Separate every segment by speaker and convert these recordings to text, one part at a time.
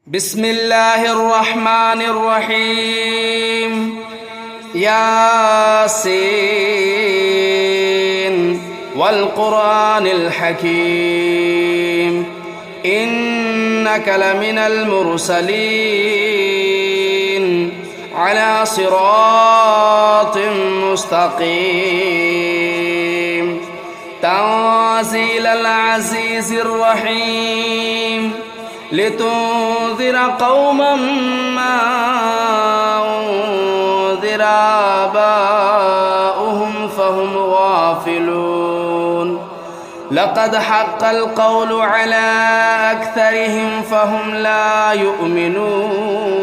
Speaker 1: بسم الله الرحمن الرحيم ياسين والقرآن الحكيم إنك لمن المرسلين على صراط مستقيم تنزيل العزيز الرحيم لتنذر قوما ما أنذر آباؤهم فهم غافلون لقد حق القول على أكثرهم فهم لا يؤمنون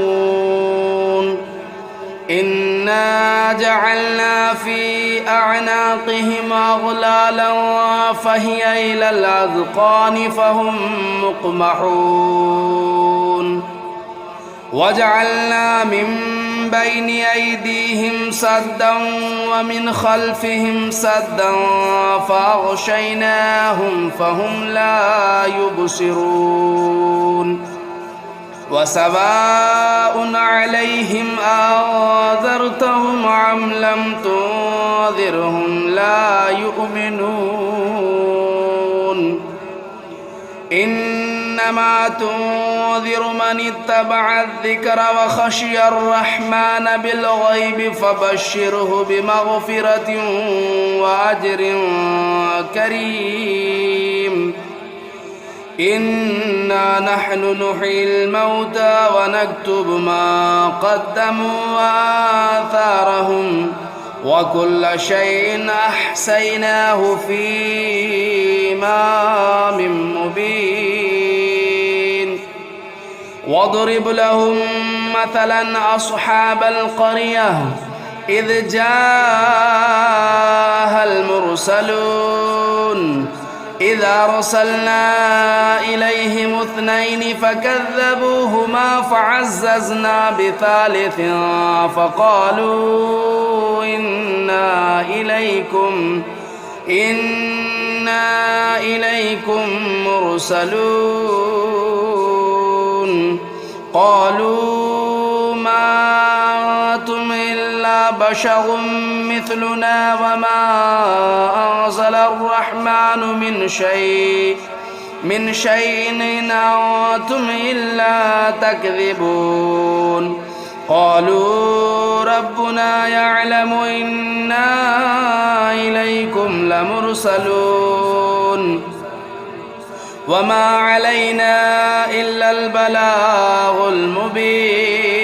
Speaker 1: إنا جعلنا في أعناقهم أغلالا فهي إلى الأذقان فهم مقمحون وجعلنا من بين أيديهم سدا ومن خلفهم سدا فأغشيناهم فهم لا يبصرون وسواء عليهم أنذرتهم أم لم تنذرهم لا يؤمنون إنما تنذر من اتبع الذكر وخشي الرحمن بالغيب فبشره بمغفرة وأجر كريم إنا نحن نحيي الموتى ونكتب ما قدموا وآثارهم وكل شيء أحصيناه في إمام مبين واضرب لهم مثلا أصحاب القرية إذ جاءها المرسلون إذا أرسلنا إليهم اثنين فكذبوهما فعززنا بثالث فقالوا إنا إليكم مرسلون قالوا ما أنتم إلا بشر مثلنا وما أنزل الرحمن من شيء إن أنتم إلا تكذبون قالوا ربنا يعلم إنا إليكم لمرسلون وما علينا إلا البلاغ المبين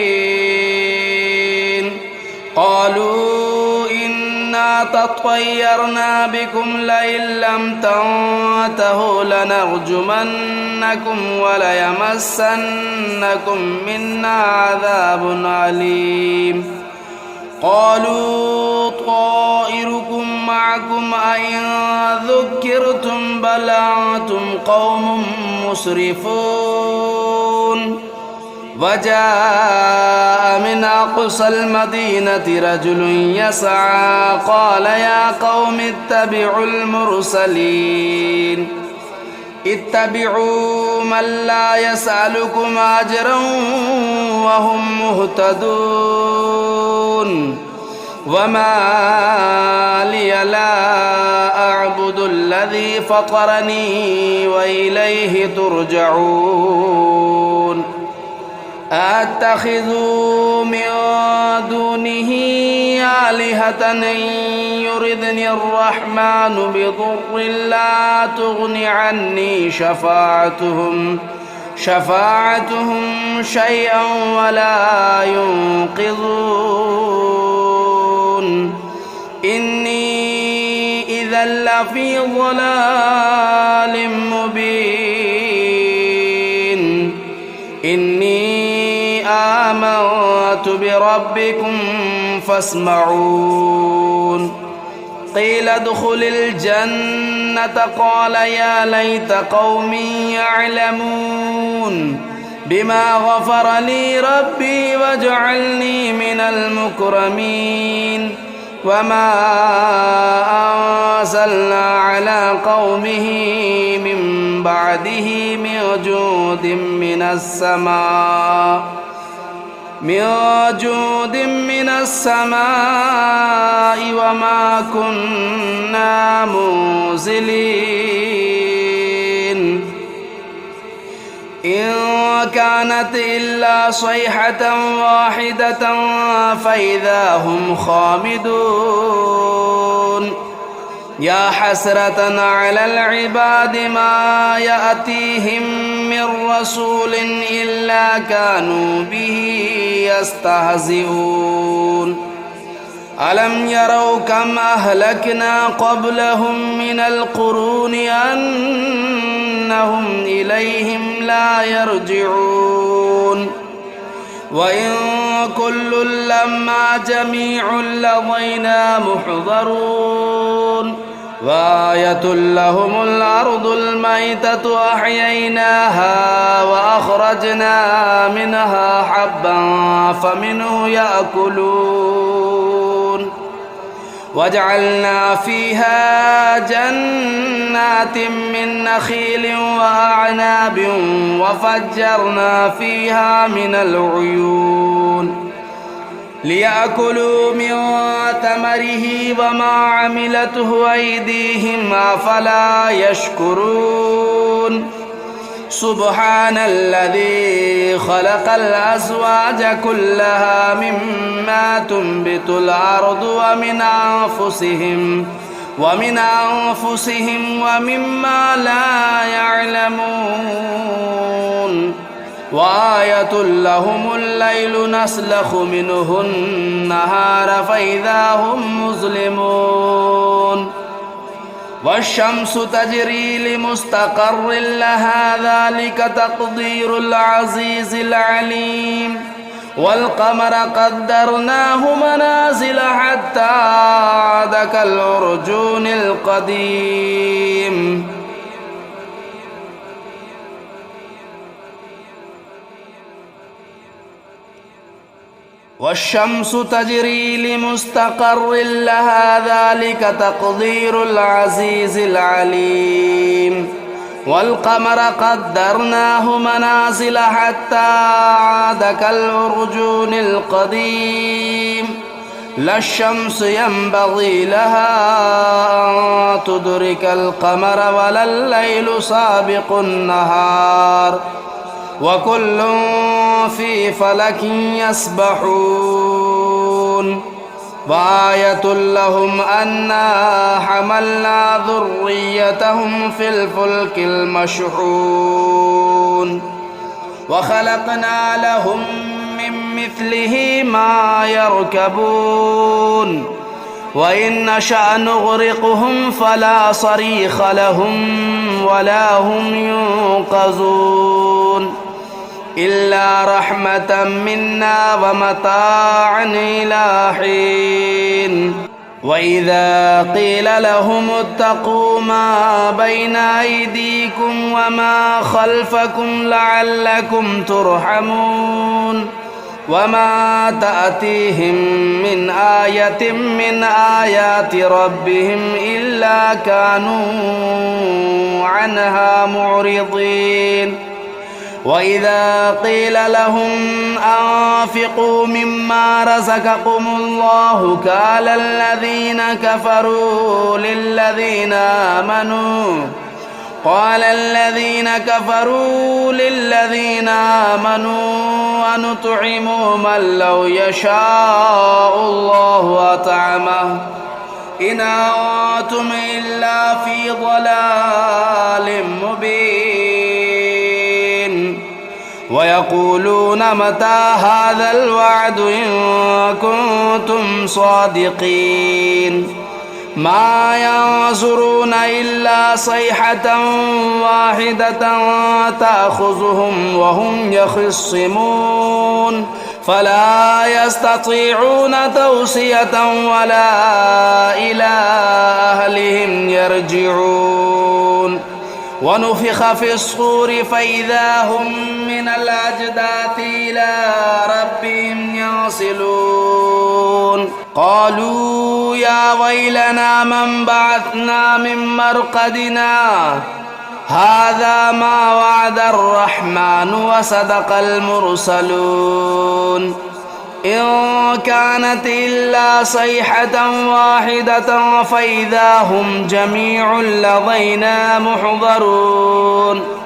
Speaker 1: قالوا إنا تطيرنا بكم لئن لم تنتهوا لنرجمنكم وليمسنكم منا عذاب أليم قالوا طائركم معكم أئن ذكرتم بل أنتم قوم مسرفون وجاء من أقصى المدينة رجل يسعى قال يا قوم اتبعوا المرسلين اتبعوا من لا يسألكم أجرا وهم مهتدون وما لي لا أعبد الذي فطرني وإليه ترجعون أتخذ من دونه آلهة إن يردني الرحمن بضر لا تغن عني شفاعتهم شيئا ولا ينقذون إني إذا لفي ضلال مبين إني آمنت بربكم فاسمعون قيل ادخل الجنة قال يا ليت قومي يعلمون بما غفر لي ربي وجعلني من المكرمين وما أنزلنا على قومه من بعده من جود من السماء وما كنا منزلين إن كانت إلا صيحة واحدة فإذا هم خامدون يا حسرة على العباد ما يأتيهم من رسول إلا كانوا به يستهزئون ألم يروا كم أهلكنا قبلهم من القرون أنهم إليهم لا يرجعون وإن كل لما جميع لدينا محضرون وآية لهم الأرض الميتة أحييناها وأخرجنا منها حبا فمنه يأكلون وجعلنا فيها جنات من نخيل وأعناب وفجرنا فيها من العيون ليأكلوا من ثمره وما عملته أيديهم أفلا يشكرون سبحان الذي خلق الأزواج كلها مما تنبت الأرض ومن أنفسهم ومما لا يعلمون وآية لهم الليل نسلخ منه النهار فإذا هم مظلمون والشمس تجري لمستقر لها ذلك تقدير العزيز العليم والقمر قدرناه منازل حتى عاد كالعرجون القديم والشمس تجري لمستقر لها ذلك تقدير العزيز العليم والقمر قدرناه منازل حتى عاد كالعرجون القديم لا الشمس ينبغي لها أن تدرك القمر ولا الليل سابق النهار وكل في فلك يسبحون وآية لهم أنا حملنا ذريتهم في الفلك المشحون وخلقنا لهم من مثله ما يركبون وإن نشأ نغرقهم فلا صريخ لهم ولا هم ينقذون إلا رحمة منا ومتاعا إلى حين وإذا قيل لهم اتقوا ما بين أيديكم وما خلفكم لعلكم ترحمون وما تأتيهم من آية من آيات ربهم إلا كانوا عنها معرضين وإذا قيل لهم أنفقوا مما رزقكم الله قال الذين كفروا للذين آمنوا ونطعم من لو يشاء الله أطعمه إن أنتم إلا في ضلال مبين ويقولون متى هذا الوعد إن كنتم صادقين ما ينظرون إلا صيحة واحدة تأخذهم وهم يخصمون فلا يستطيعون توصية ولا إلى أهلهم يرجعون ونفخ في الصور فإذا هم من الأجداث إلى ربهم ينسلون قالوا يا ويلنا من بعثنا من مرقدنا هذا ما وعد الرحمن وصدق المرسلون إن كانت إلا صيحة واحدة فإذا هم جميع لدينا محضرون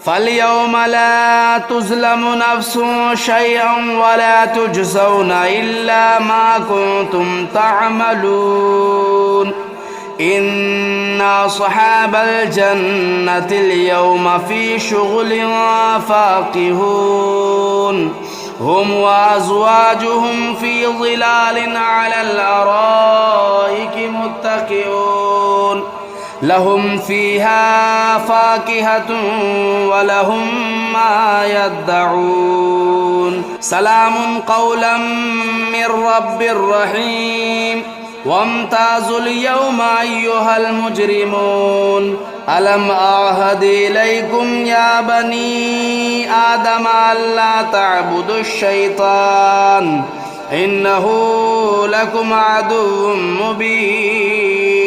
Speaker 1: فاليوم لا تظلم نفس شيئا ولا تجزون إلا ما كنتم تعملون إن أصحاب الجنة اليوم في شغل فاكهون هم وأزواجهم في ظلال على الأرائك متكئون لهم فيها فاكهة ولهم ما يدعون سلام قولا من رب رحيم وامتازوا اليوم أيها المجرمون ألم أعهد إليكم يا بني آدم ألا تعبدوا الشيطان إنه لكم عدو مبين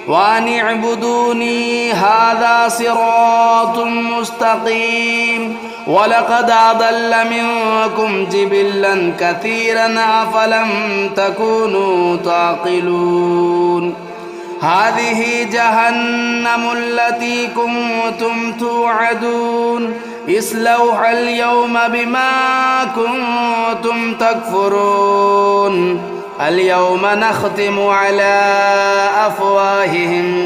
Speaker 1: وأن اعبدوني هذا صراط مستقيم ولقد أضل منكم جبلا كثيرا أفلم تكونوا تعقلون هذه جهنم التي كنتم توعدون اصلوها اليوم بما كنتم تكفرون اليوم نختم على أفواههم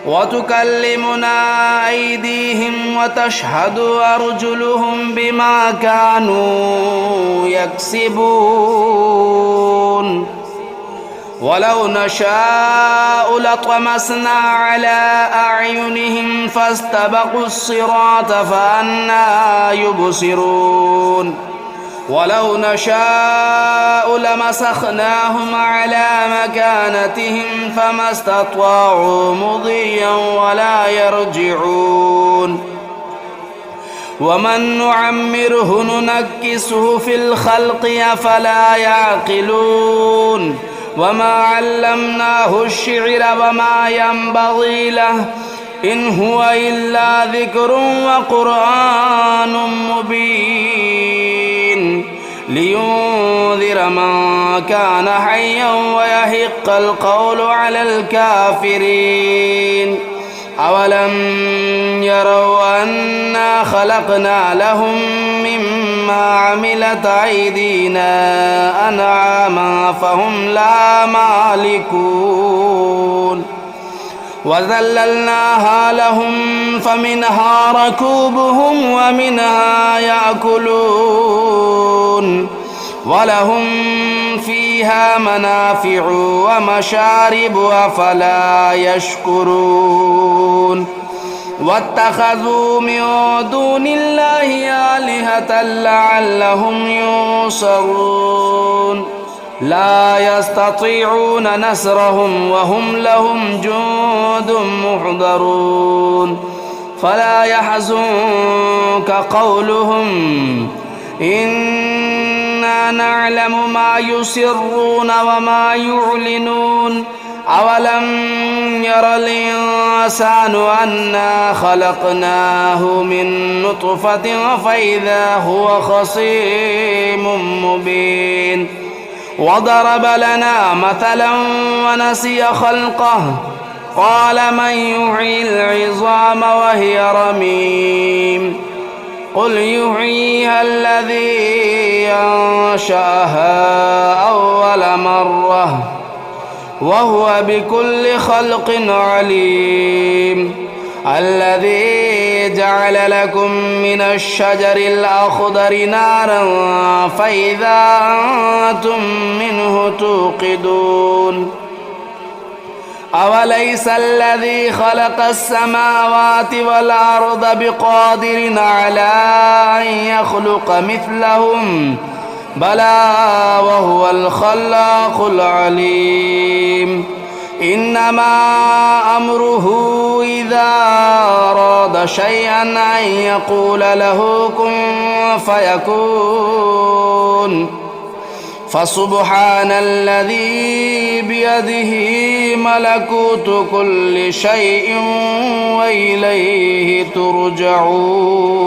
Speaker 1: وتكلمنا أيديهم وتشهد أرجلهم بما كانوا يكسبون ولو نشاء لطمسنا على أعينهم فاستبقوا الصراط فأنى يبصرون ولو نشاء لمسخناهم على مكانتهم فما استطاعوا مضيا ولا يرجعون ومن نعمره ننكسه في الخلق أفلا يعقلون وما علمناه الشعر وما ينبغي له إن هو إلا ذكر وقرآن مبين لينذر من كان حيا ويحق القول على الكافرين أولم يروا أنا خلقنا لهم مما عملت أيدينا أنعاما فهم لا مالكون وذللناها لهم فمنها ركوبهم ومنها يأكلون ولهم فيها منافع ومشارب أفلا يشكرون واتخذوا من دون الله آلهة لعلهم ينصرون لا يستطيعون نصرهم وهم لهم جند محضرون فلا يحزنك قولهم إنا نعلم ما يسرون وما يعلنون أولم ير الإنسان أنا خلقناه من نطفة فإذا هو خصيم مبين وضرب لنا مثلا ونسي خلقه قال من يحيي العظام وهي رميم قل يحييها الذي أنشأها أول مرة وهو بكل خلق عليم الذي جعل لكم من الشجر الأخضر نارا فإذا أنتم منه توقدون أوليس الذي خلق السماوات والأرض بقادر على أن يخلق مثلهم بلى وهو الخلاق العليم إنما أمره إذا أراد أراد شيئا أن يقول له كن فيكون. فسبحان الذي بيده ملكوت كل شيء وإليه ترجعون.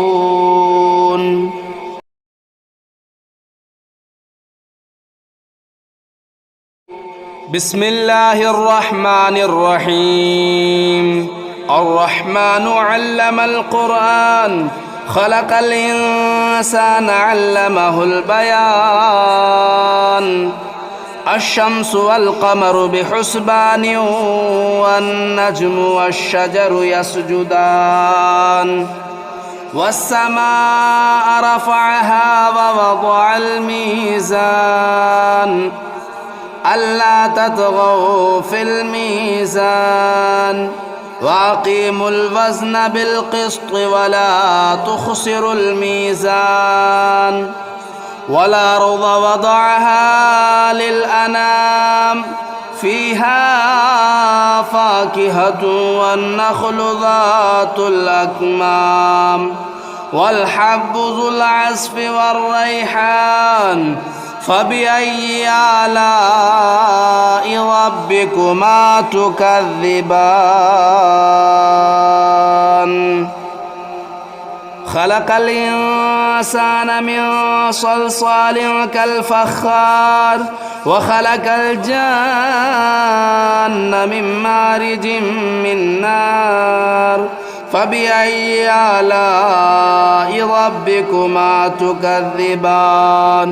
Speaker 1: بسم الله الرحمن الرحيم. الرحمن علم القرآن خلق الإنسان علمه البيان. الشمس والقمر بحسبان والنجم والشجر يسجدان. والسماء رفعها ووضع الميزان ألا تطغوا في الميزان وأقيموا الوزن بالقسط ولا تخسروا الميزان. والأرض وضعها للأنام فيها فاكهة والنخل ذات الأكمام والحب ذو العصف والريحان. فبأي آلاء ربكما تكذبان. خلق الإنسان من صلصال كالفخار وخلق الجان من مارج من نار. فبأي آلاء ربكما تكذبان.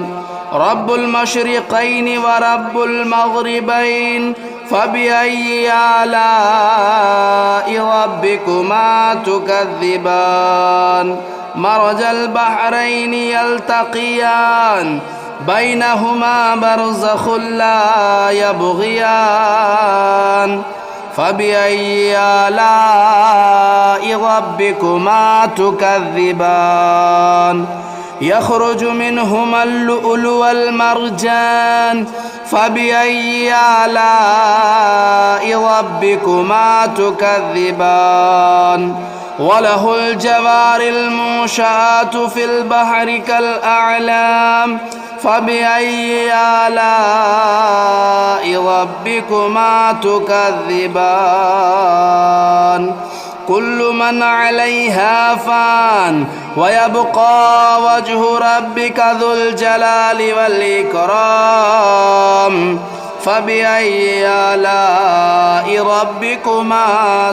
Speaker 1: رب المشرقين ورب المغربين. فبأي آلاء ربكما تكذبان. مرج البحرين يلتقيان بينهما برزخ لا يبغيان. فبأي آلاء ربكما تكذبان. يخرج منهما اللؤلؤ والمرجان. فبأي آلاء ربكما تكذبان. وله الجوار المنشآت في البحر كالأعلام. فبأي آلاء ربكما تكذبان. كل من عليها فان ويبقى وجه ربك ذو الجلال والإكرام. فبأي آلاء ربكما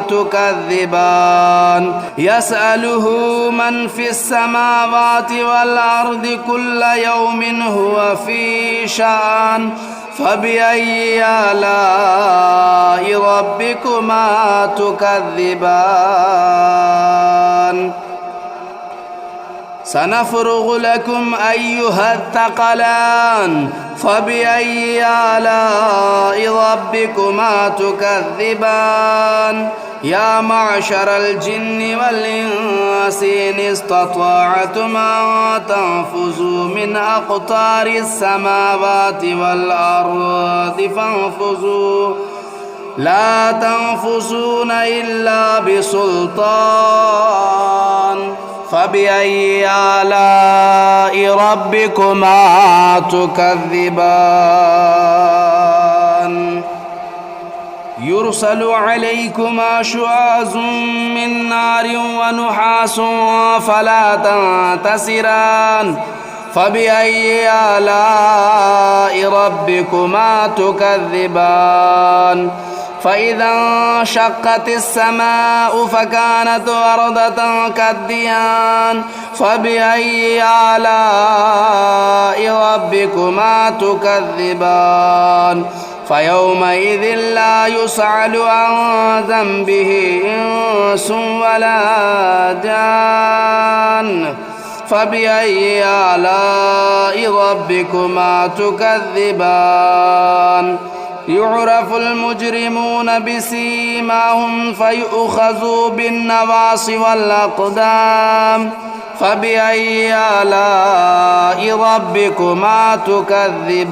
Speaker 1: تكذبان. يسأله من في السماوات والأرض كل يوم هو في شأن. فبأي آلاء ربكما تكذبان. سنفرغ لكم أيها الثقلان. فبأي آلاء ربكما تكذبان. يا معشر الجن والإنس إن استطعتم أن تنفذوا من أقطار السماوات والأرض فانفذوا لا تنفذون إلا بسلطان. فبأي آلاء ربكما تكذبان. يرسل عليكما شواظ من نار ونحاس فلا تنتصران. فبأي آلاء ربكما تكذبان. فإذا انشقت السماء فكانت وردة كالدهان. فبأي آلاء ربكما تكذبان. فيومئذ لا يسأل عن ذنبه إنس ولا جان. فبأي آلاء ربكما تكذبان. يعرف المجرمون بسيماهم فيؤخذوا بالنواصي والأقدام. فبأي آلاء ربكما تكذبان.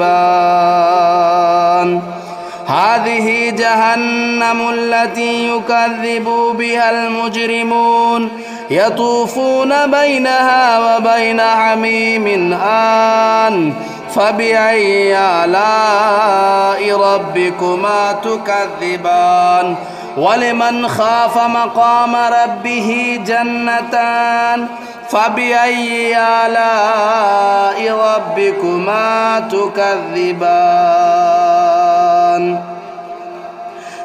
Speaker 1: هذه جهنم التي يكذب بها المجرمون يطوفون بينها وبين حميم آن فبأي آلاء ربكما تكذبان ولمن خاف مقام ربه جنتان فبأي آلاء ربكما تكذبان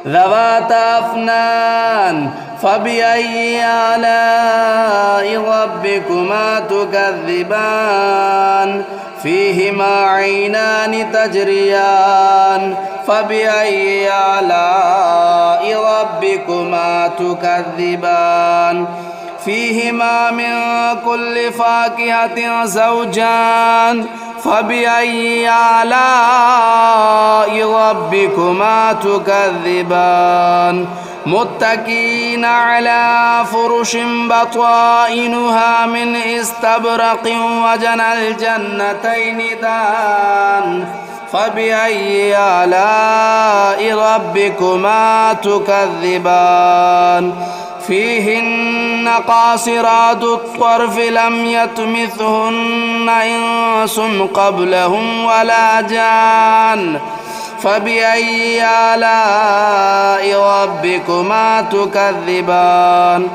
Speaker 1: ذواتا أفنان فبأي آلاء ربكما تكذبان فيهما عينان تجريان فبأي آلاء ربكما تكذبان فيهما من كل فاكهة زوجان فبأي آلاء ربكما تكذبان متكئين على فرش بطائنها من استبرق وجنى الجنتين دان فبأي آلاء ربكما تكذبان فيهن قاصرات الطرف لم يطمثهن إنس قبلهم ولا جان فبأي آلاء ربكما تكذبان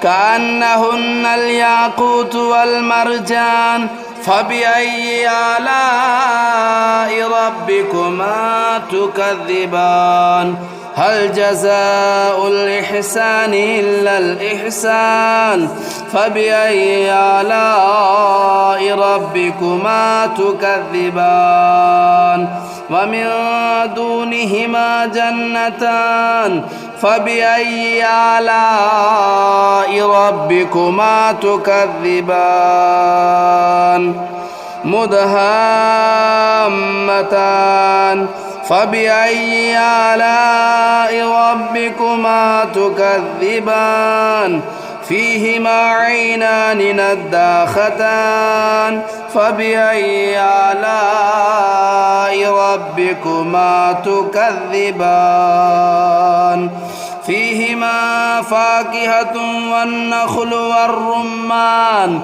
Speaker 1: كأنهن الياقوت والمرجان فبأي آلاء ربكما تكذبان هل جزاء الإحسان إلا الإحسان فبأي آلاء ربكما تكذبان ومن دونهما جنتان فبأي آلاء ربكما تكذبان مدهامتان فبأي آلاء ربكما تكذبان فيهما عينان نداختان فبأي آلاء ربكما تكذبان فيهما فاكهة والنخل والرمان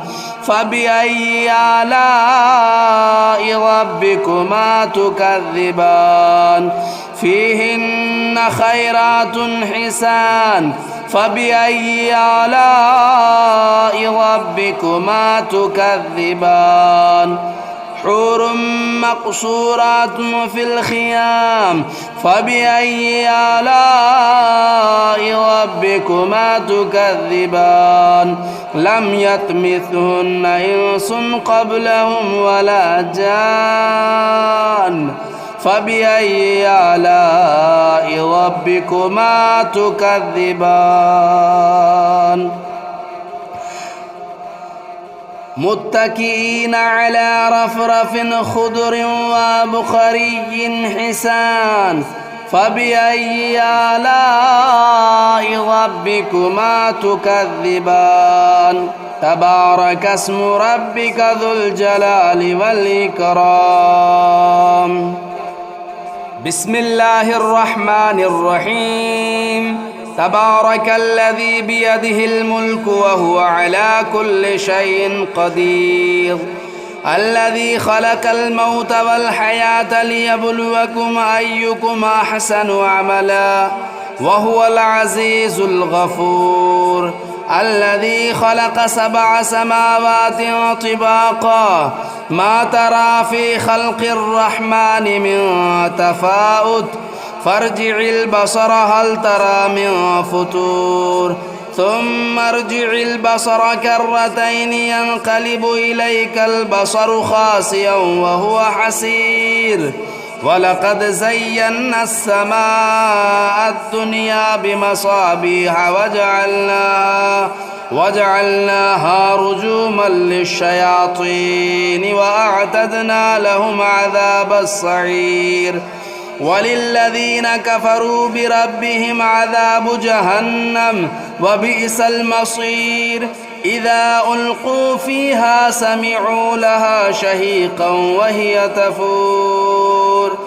Speaker 1: فبأي آلاء ربكما تكذبان فيهن خيرات حسان فبأي آلاء ربكما تكذبان حور مقصورات في الخيام فبأي آلاء ربكما تكذبان لم يطمثهن إنس قبلهم ولا جان فبأي آلاء ربكما تكذبان متكئين على رفرف خضر وبخري حسان فبأي آلاء ربكما تكذبان تبارك اسم ربك ذو الجلال والإكرام بسم الله الرحمن الرحيم تبارك الذي بيده الملك وهو على كل شيء قدير الذي خلق الموت والحياة ليبلوكم أيكم أحسن عملا وهو العزيز الغفور الذي خلق 7 سماوات طباقا ما ترى في خلق الرحمن من تفاؤت فارجع البصر هل ترى من فتور ثم ارجع البصر كرتين ينقلب إليك البصر خاسئا وهو حسير ولقد زينا السماء الدنيا بمصابيح وجعلناها رجوما للشياطين وأعتدنا لهم عذاب السعير وللذين كفروا بربهم عذاب جهنم وبئس المصير إذا ألقوا فيها سمعوا لها شهيقا وهي تفور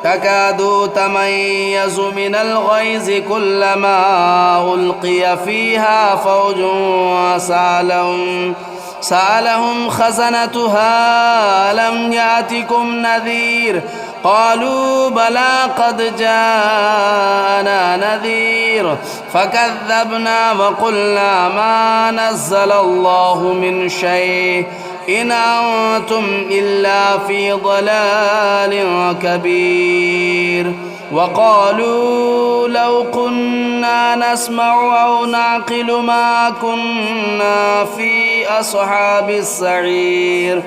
Speaker 1: تكاد تميز من الغيظ كلما ألقي فيها فوج سألهم خزنتها ألم يأتكم نذير قالوا بلى قد جاءنا نذير فكذبنا وقلنا ما نزل الله من شيء إن أنتم إلا في ضلال كبير وقالوا لو كنا نسمع أو نعقل ما كنا في أصحاب السعير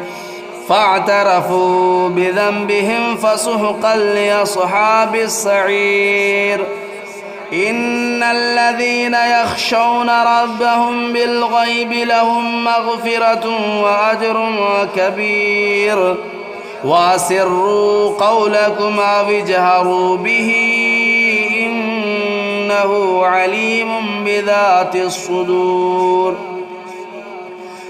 Speaker 1: فاعترفوا بذنبهم فسحقا لأصحاب السعير إن الذين يخشون ربهم بالغيب لهم مغفرة وأجر كبير وأسروا قولكم أو اجهروا به إنه عليم بذات الصدور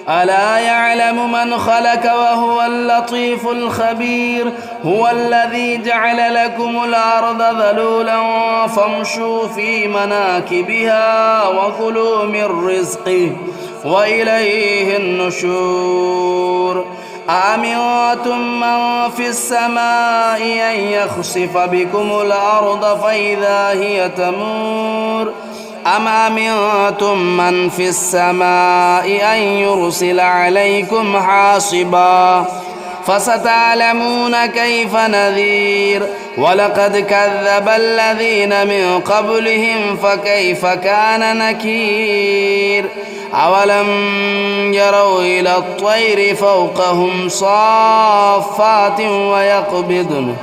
Speaker 1: ألا يعلم من خلق وهو اللطيف الخبير هو الذي جعل لكم الأرض ذلولا فامشوا في مناكبها وكلوا من رزقه وإليه النشور أأمنتم من في السماء أن يخسف بكم الأرض فإذا هي تمور أم أمنتم من في السماء أن يرسل عليكم حاصبا فستعلمون كيف نذير ولقد كذب الذين من قبلهم فكيف كان نكير أولم يروا إلى الطير فوقهم صافات ويقبضن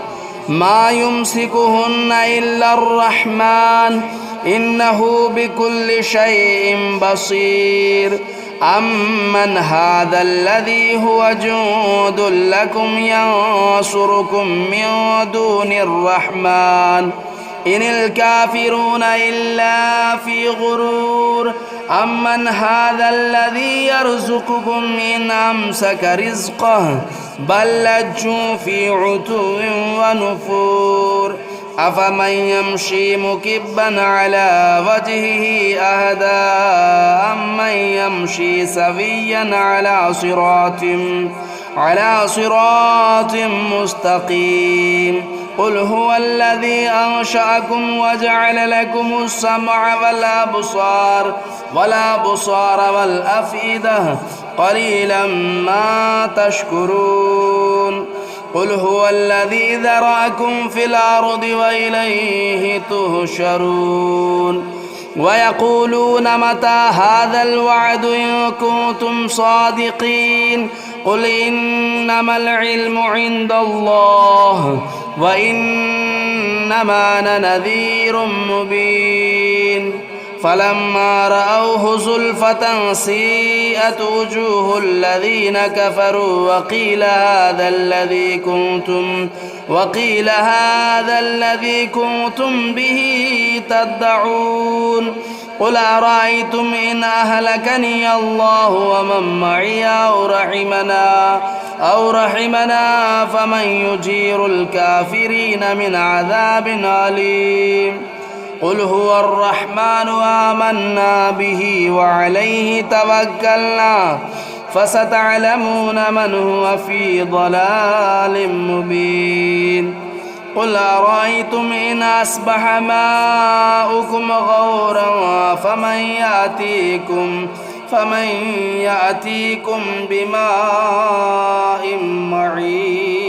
Speaker 1: ما يمسكهن إلا الرحمن إنه بكل شيء بصير أمن هذا الذي هو جند لكم ينصركم من دون الرحمن إن الكافرون إلا في غرور أمن هذا الذي يرزقكم إن أمسك رزقه بل لجوا في عتو ونفور أفمن يمشي مكبا على وجهه أهدى أمن يمشي سويا على صراط مستقيم قل هو الذي أنشأكم وجعل لكم السمع والأبصار والأفئدة قليلا ما تشكرون قل هو الذي ذرأكم في الأرض وإليه تهشرون ويقولون متى هذا الوعد إن كنتم صادقين قل إنما العلم عند الله وإنما أنا نذير مبين فلما رأوه زلفة سيئت وجوه الذين كفروا وقيل هذا الذي كنتم به تدعون قل أرأيتم إن أهلكني الله ومن معي أو رحمنا فمن يجير الكافرين من عذاب أليم قل هو الرحمن آمنا به وعليه توكلنا فستعلمون من هو في ضلال مبين قل أرأيتم إن أصبح ماؤكم غورا فمن يأتيكم بماء معين